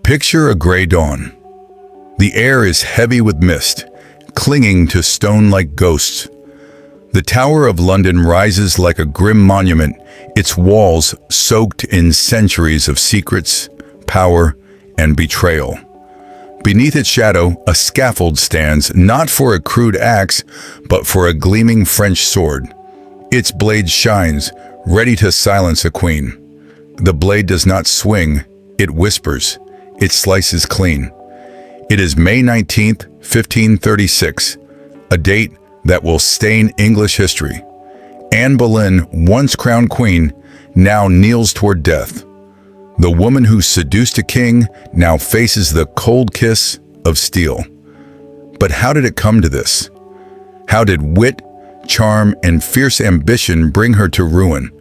Picture a gray dawn. The air is heavy with mist, clinging to stone like ghosts. The Tower of London rises like a grim monument, its walls soaked in centuries of secrets, power, and betrayal. Beneath its shadow, a scaffold stands, not for a crude axe, but for a gleaming French sword. Its blade shines, ready to silence a queen. The blade does not swing, it whispers, it slices clean. It is May 19th, 1536, a date that will stain English history. Anne Boleyn, once crowned queen, now kneels toward death. The woman who seduced a king now faces the cold kiss of steel. But how did it come to this? How did wit, charm, and fierce ambition bring her to ruin?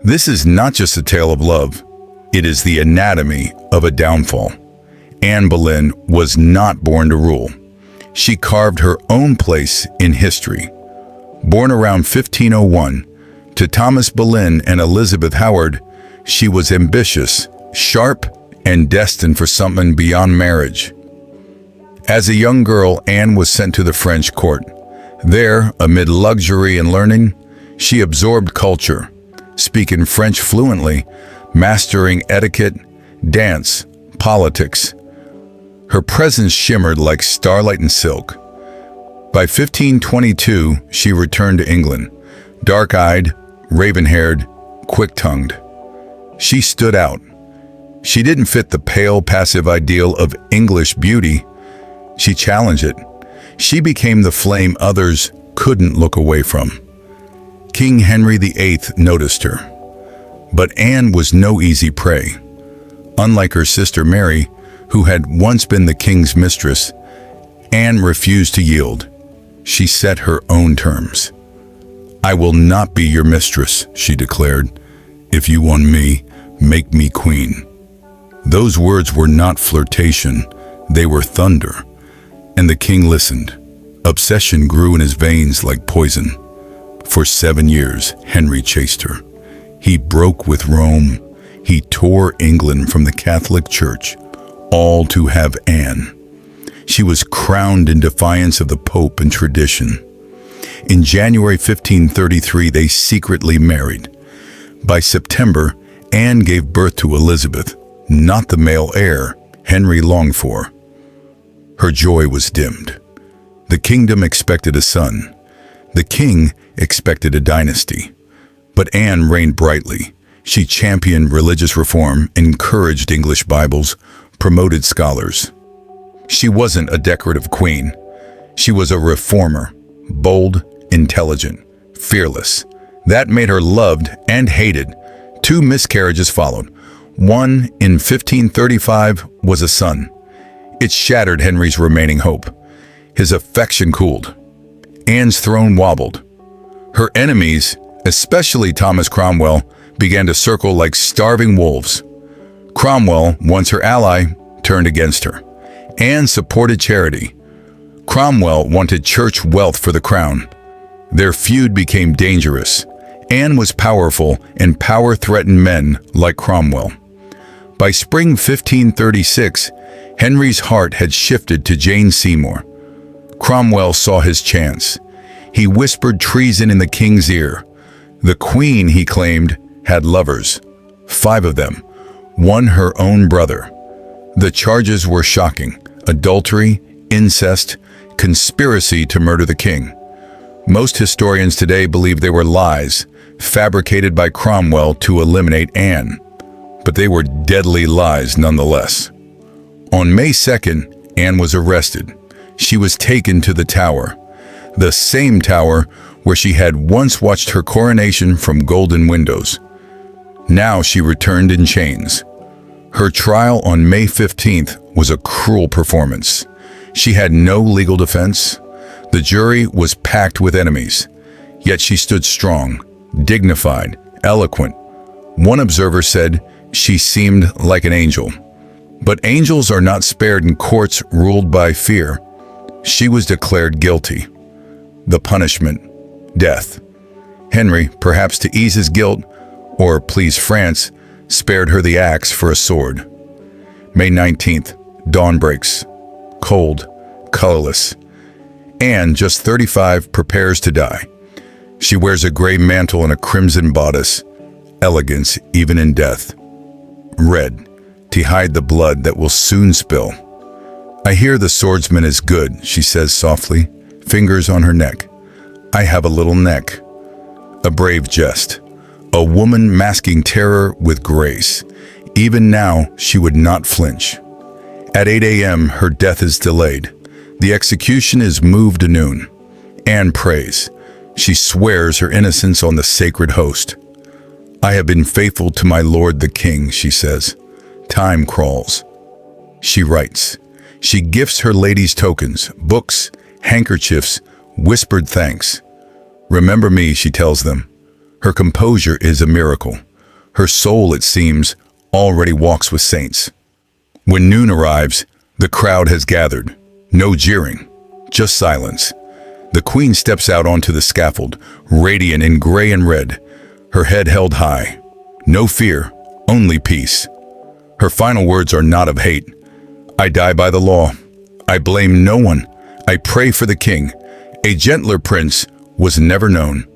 This is not just a tale of love, it is the anatomy of a downfall. Anne Boleyn was not born to rule. She carved her own place in history. Born around 1501, to Thomas Boleyn and Elizabeth Howard, she was ambitious, sharp, and destined for something beyond marriage. As a young girl, Anne was sent to the French court. There, amid luxury and learning, she absorbed culture, speaking French fluently, mastering etiquette, dance, politics. Her presence shimmered like starlight and silk. By 1522, she returned to England, dark-eyed, raven-haired, quick-tongued. She stood out. She didn't fit the pale, passive ideal of English beauty. She challenged it. She became the flame others couldn't look away from. King Henry VIII noticed her. But Anne was no easy prey. Unlike her sister Mary, who had once been the king's mistress, Anne refused to yield. She set her own terms. "I will not be your mistress," she declared. "If you want me, make me queen." Those words were not flirtation, they were thunder. And the king listened. Obsession grew in his veins like poison. For 7 years, Henry chased her. He broke with Rome. He tore England from the Catholic Church, all to have Anne. She was crowned in defiance of the Pope and tradition. In January 1533, they secretly married. By September, Anne gave birth to Elizabeth, not the male heir Henry longed for. Her joy was dimmed. The kingdom expected a son. The king expected a dynasty. But Anne reigned brightly. She championed religious reform, encouraged English Bibles, promoted scholars. She wasn't a decorative queen. She was a reformer, bold, intelligent, fearless. That made her loved and hated. 2 miscarriages followed. One in 1535 was a son. It shattered Henry's remaining hope. His affection cooled. Anne's throne wobbled. Her enemies, especially Thomas Cromwell, began to circle like starving wolves. Cromwell, once her ally, turned against her. Anne supported charity. Cromwell wanted church wealth for the crown. Their feud became dangerous. Anne was powerful, and power threatened men like Cromwell. By spring 1536, Henry's heart had shifted to Jane Seymour. Cromwell saw his chance. He whispered treason in the king's ear. The queen, he claimed, had lovers, 5 of them, one her own brother. The charges were shocking: adultery, incest, conspiracy to murder the king. Most historians today believe they were lies, fabricated by Cromwell to eliminate Anne. But they were deadly lies nonetheless. On May 2nd, Anne was arrested. She was taken to the Tower, the same tower where she had once watched her coronation from golden windows. Now she returned in chains. Her trial on May 15th was a cruel performance. She had no legal defense. The jury was packed with enemies. Yet she stood strong, dignified, eloquent. One observer said she seemed like an angel. But angels are not spared in courts ruled by fear. She was declared guilty. The punishment: death. Henry, perhaps to ease his guilt or please France, spared her the axe for a sword. May 19th, dawn breaks. Cold, colorless. Anne, just 35, prepares to die. She wears a gray mantle and a crimson bodice, elegance even in death. Red, to hide the blood that will soon spill. I hear the swordsman is good, she says softly, fingers on her neck. I have a little neck. A brave jest. A woman masking terror with grace. Even now, she would not flinch. At 8 a.m., her death is delayed. The execution is moved to noon. Anne prays. She swears her innocence on the sacred host. I have been faithful to my lord the king, she says. Time crawls. She writes. She gifts her ladies tokens, books, handkerchiefs, whispered thanks. Remember me, she tells them. Her composure is a miracle. Her soul, it seems, already walks with saints. When noon arrives, the crowd has gathered. No jeering, just silence. The queen steps out onto the scaffold, radiant in gray and red, her head held high. No fear, only peace. Her final words are not of hate. I die by the law. I blame no one. I pray for the king. A gentler prince was never known.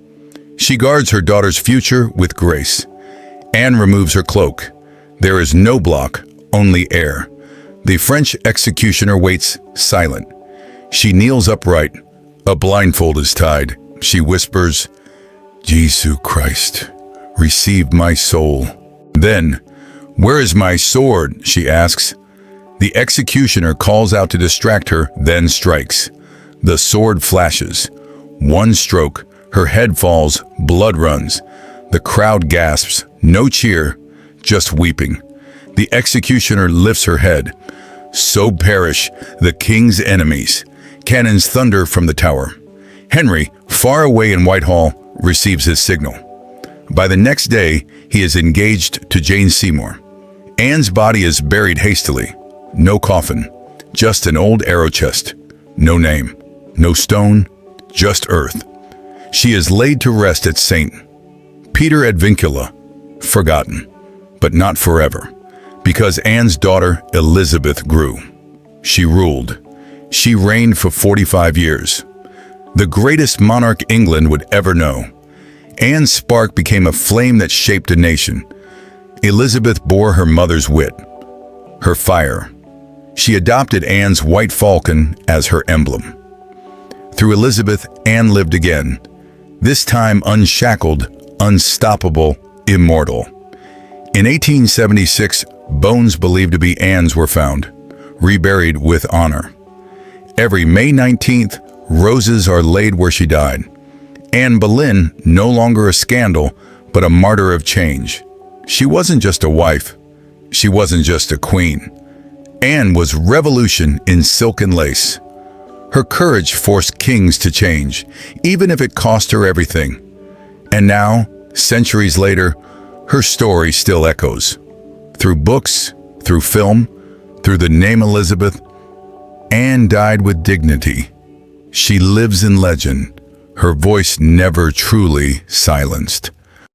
She guards her daughter's future with grace. Anne removes her cloak. There is no block, only air. The French executioner waits, silent. She kneels upright. A blindfold is tied. She whispers, Jesus Christ, receive my soul. Then, where is my sword? She asks. The executioner calls out to distract her, then strikes. The sword flashes. One stroke, her head falls, blood runs. The crowd gasps, no cheer, just weeping. The executioner lifts her head. So perish the king's enemies. Cannons thunder from the tower. Henry, far away in Whitehall, receives his signal. By the next day, he is engaged to Jane Seymour. Anne's body is buried hastily. No coffin, just an old arrow chest. No name, no stone, just earth. She is laid to rest at St. Peter ad Vincula, forgotten, but not forever, because Anne's daughter Elizabeth grew. She ruled. She reigned for 45 years. The greatest monarch England would ever know. Anne's spark became a flame that shaped a nation. Elizabeth bore her mother's wit, her fire. She adopted Anne's white falcon as her emblem. Through Elizabeth, Anne lived again, this time unshackled, unstoppable, immortal. In 1876, bones believed to be Anne's were found, reburied with honor. Every May 19th, roses are laid where she died. Anne Boleyn, no longer a scandal, but a martyr of change. She wasn't just a wife. She wasn't just a queen. Anne was revolution in silk and lace. Her courage forced kings to change, even if it cost her everything. And now, centuries later, her story still echoes. Through books, through film, through the name Elizabeth, Anne died with dignity. She lives in legend, her voice never truly silenced.